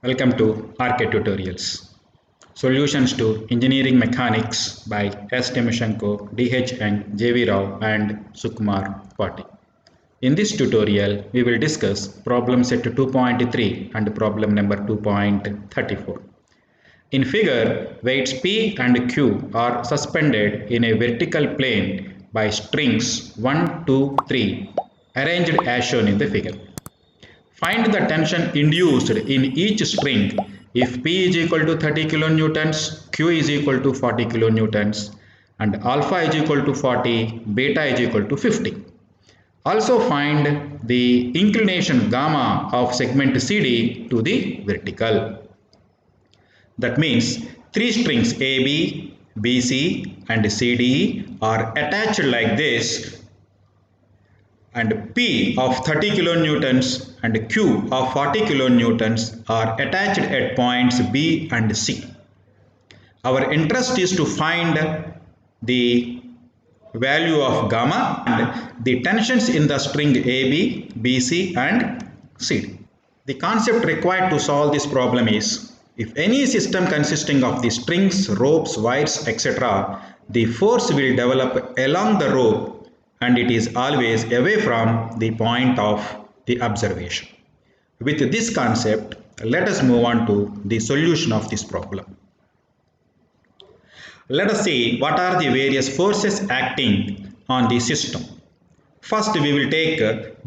Welcome to RK Tutorials. Solutions to Engineering Mechanics by S. Timoshenko, D.H. Young, J.V. Rao and Sukumar Pati. In this tutorial, we will discuss problem set 2.3 and problem number 2.34. In figure, weights P and Q are suspended in a vertical plane by strings 1, 2, 3 arranged as shown in the figure. Find the tension induced in each string if P is equal to 30 kilonewtons, Q is equal to 40 kilonewtons, and alpha is equal to 40, beta is equal to 50. Also find the inclination gamma of segment CD to the vertical. That means three strings AB, BC and CD are attached like this, and P of 30 kilonewtons and Q of 40 kilonewtons are attached at points B and C. Our interest is to find the value of gamma and the tensions in the string AB, BC and CD. The concept required to solve this problem is, if any system consisting of the strings, ropes, wires, etc., the force will develop along the rope and it is always away from the point of the observation. With this concept, let us move on to the solution of this problem. Let us see what are the various forces acting on the system. First, we will take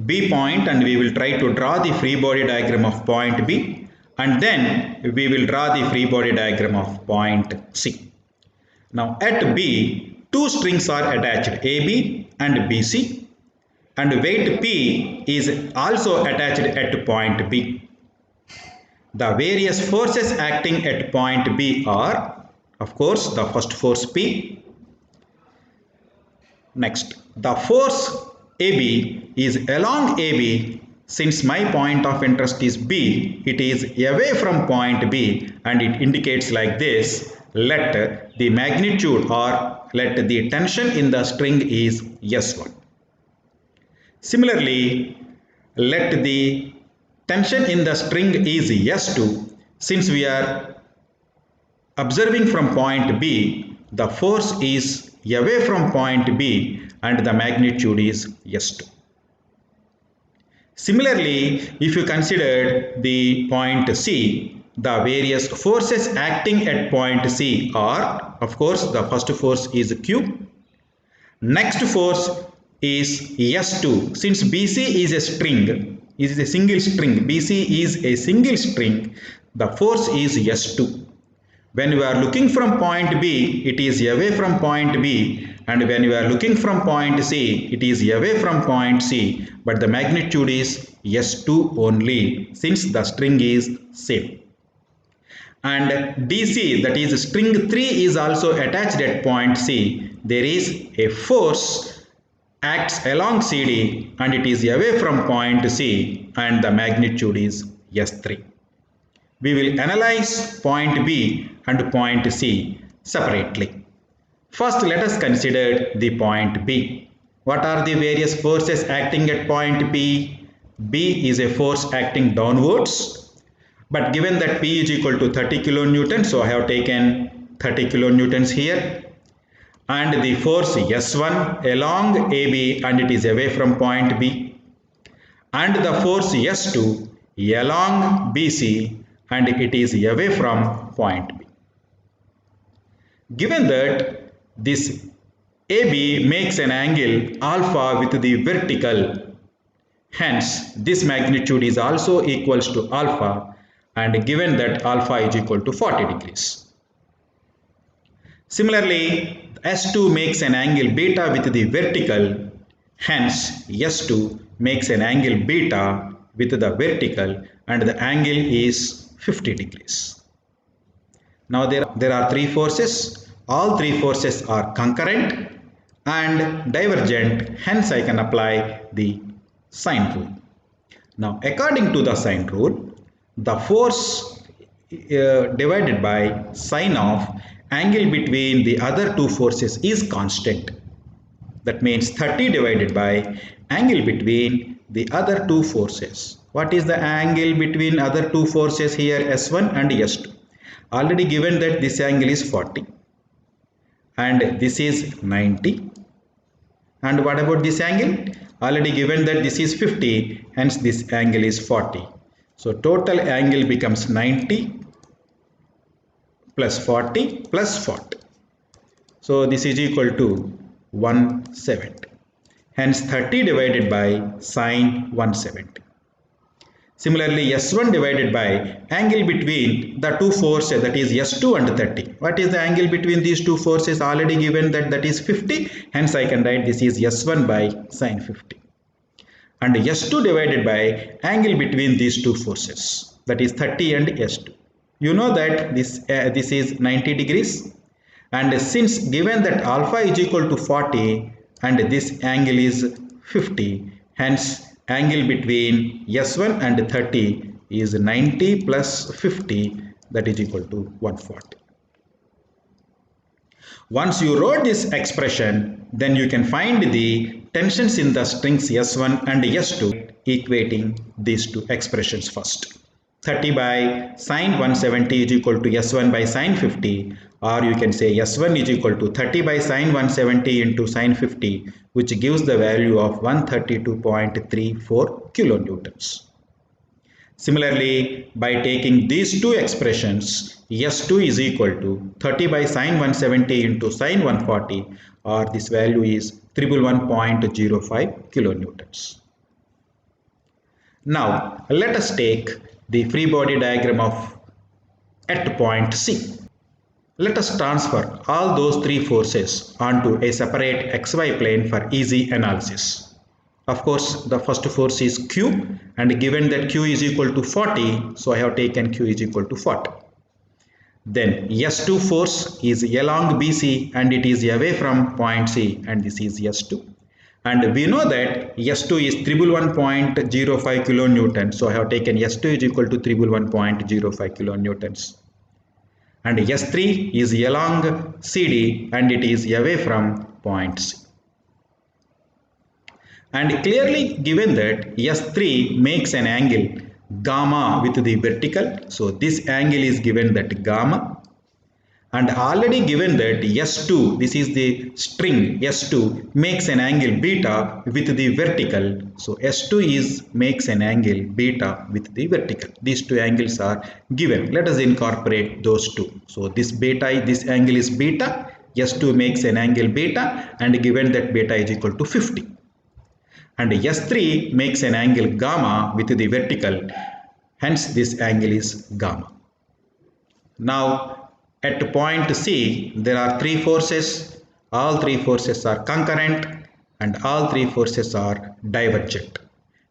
B point and we will try to draw the free body diagram of point B, and then we will draw the free body diagram of point C. Now at B, two strings are attached, AB and BC, and weight P is also attached at point B. The various forces acting at point B are, of course, the first force P. Next, the force AB is along AB. Since my point of interest is B, it is away from point B and it indicates like this. Let the magnitude or let the tension in the string is S1. Similarly, let the tension in the string is S2. Since we are observing from point B, the force is away from point B and the magnitude is S2. Similarly, if you consider the point C, the various forces acting at point C are, of course, the first force is Q. Next force is S2. Since BC is a string, is a single string, BC is a single string, the force is S2. When we are looking from point B, it is away from point B, and when we are looking from point C, it is away from point C, but the magnitude is S2 only, since the string is same. And DC, that is string 3, is also attached at point C. There is a force acts along CD and it is away from point C and the magnitude is S3. We will analyze point B and point C separately. First, let us consider the point B. What are the various forces acting at point B? B is a force acting downwards, but given that P is equal to 30 kilonewtons, so I have taken 30 kilonewtons here, and the force S1 along AB and it is away from point B, and the force S2 along BC and it is away from point B. Given that this AB makes an angle alpha with the vertical, hence this magnitude is also equals to alpha, and given that alpha is equal to 40 degrees. Similarly, S2 makes an angle beta with the vertical, hence S2 makes an angle beta with the vertical and the angle is 50 degrees. Now there are three forces. All three forces are concurrent and divergent, hence I can apply the sine rule. Now according to the sine rule, the force divided by sine of angle between the other two forces is constant. That means 30 divided by angle between the other two forces. What is the angle between other two forces here, S1 and S2? Already given that this angle is 40 and this is 90. And what about this angle? Already given that this is 50, hence this angle is 40. So total angle becomes 90 plus 40 plus 40. So this is equal to 170. Hence 30 divided by sine 170. Similarly, S1 divided by angle between the two forces, that is S2 and 30. What is the angle between these two forces? Already given that is 50. Hence I can write this is S1 by sine 50. And S2 divided by angle between these two forces, that is 30 and S2. You know that this is 90 degrees. And since given that alpha is equal to 40 and this angle is 50, hence angle between S1 and 30 is 90 plus 50, that is equal to 140. Once you wrote this expression, then you can find the tensions in the strings S1 and S2 equating these two expressions first. 30 by sine 170 is equal to S1 by sine 50, or you can say S1 is equal to 30 by sine 170 into sine 50, which gives the value of 132.34 kilonewtons. Similarly, by taking these two expressions, S2 is equal to 30 by sine 170 into sine 140, or this value is 111.05 kilonewtons. Now, let us take the free body diagram of at point C. Let us transfer all those three forces onto a separate xy plane for easy analysis. Of course, the first force is Q, and given that Q is equal to 40, so I have taken Q is equal to 40. Then S2 force is along BC and it is away from point C, and this is S2. And we know that S2 is 311.05 kilonewtons. So I have taken S2 is equal to 311.05 kilonewtons. And S3 is along CD and it is away from point C. And clearly given that S3 makes an angle gamma with the vertical. So this angle is given that gamma. And already given that S2, this is the string S2, makes an angle beta with the vertical. So S2 makes an angle beta with the vertical. These two angles are given. Let us incorporate those two. So this angle is beta. S2 makes an angle beta, and given that beta is equal to 50. And S3 makes an angle gamma with the vertical. Hence this angle is gamma. Now, at point C, there are three forces. All three forces are concurrent and all three forces are divergent.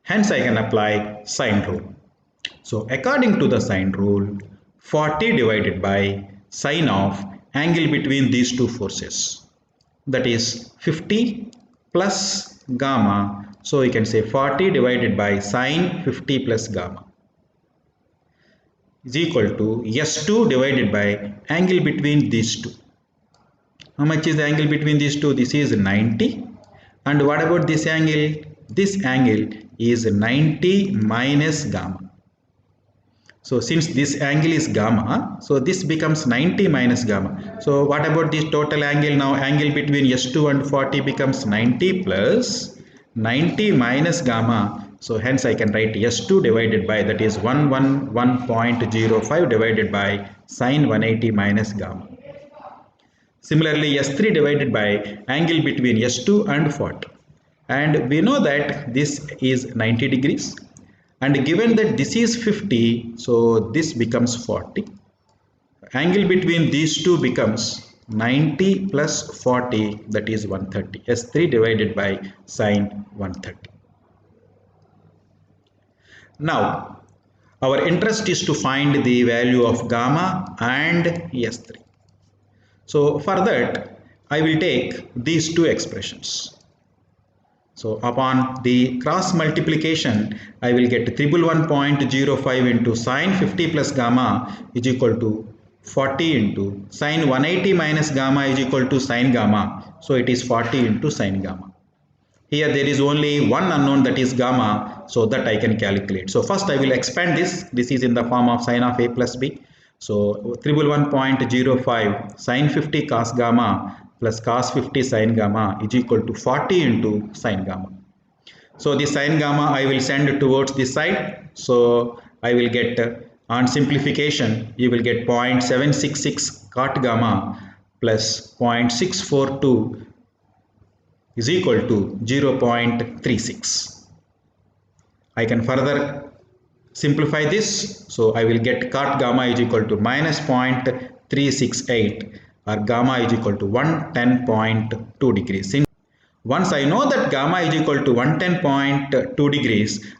Hence, I can apply sine rule. So, according to the sine rule, 40 divided by sine of angle between these two forces, that is 50 plus gamma. So, you can say 40 divided by sine 50 plus gamma is equal to S2 divided by angle between these two. How much is the angle between these two? This is 90. And what about this angle? This angle is 90 minus gamma. So since this angle is gamma, so this becomes 90 minus gamma. So what about this total angle now? Angle between S2 and 40 becomes 90 plus 90 minus gamma. So hence I can write S2 divided by, that is 111.05 divided by sine 180 minus gamma. Similarly, S3 divided by angle between S2 and 40. And we know that this is 90 degrees. And given that this is 50, so this becomes 40. Angle between these two becomes 90 plus 40, that is 130. S3 divided by sine 130. Now, our interest is to find the value of gamma and S3. So for that, I will take these two expressions. So upon the cross multiplication, I will get 311.05 into sine 50 plus gamma is equal to 40 into sine 180 minus gamma is equal to sine gamma. So it is 40 into sine gamma. Here there is only one unknown, that is gamma, so that I can calculate. So first I will expand this. This is in the form of sine of a plus b. So 311.05 sine 50 cos gamma plus cos 50 sine gamma is equal to 40 into sine gamma. So the sine gamma I will send towards this side. So I will get on simplification you will get 0.766 cot gamma plus 0.642 is equal to 0.36. I can further simplify this. So I will get cot gamma is equal to minus 0.368 or gamma is equal to 110.2 degrees. Once I know that gamma is equal to 110.2 degrees,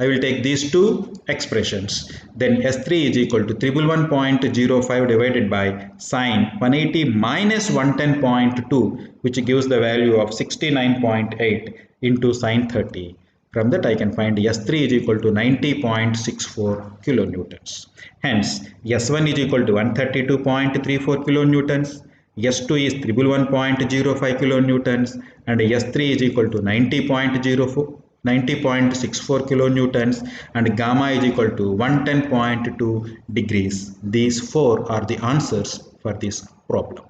I will take these two expressions. Then S3 is equal to 311.05 divided by sine 180 minus 110.2, which gives the value of 69.8 into sine 30. From that I can find S3 is equal to 90.64 kilonewtons. Hence S1 is equal to 132.34 kilonewtons. S2 is 311.05 kilonewtons and S3 is equal to 90.64 kilonewtons and gamma is equal to 110.2 degrees. These four are the answers for this problem.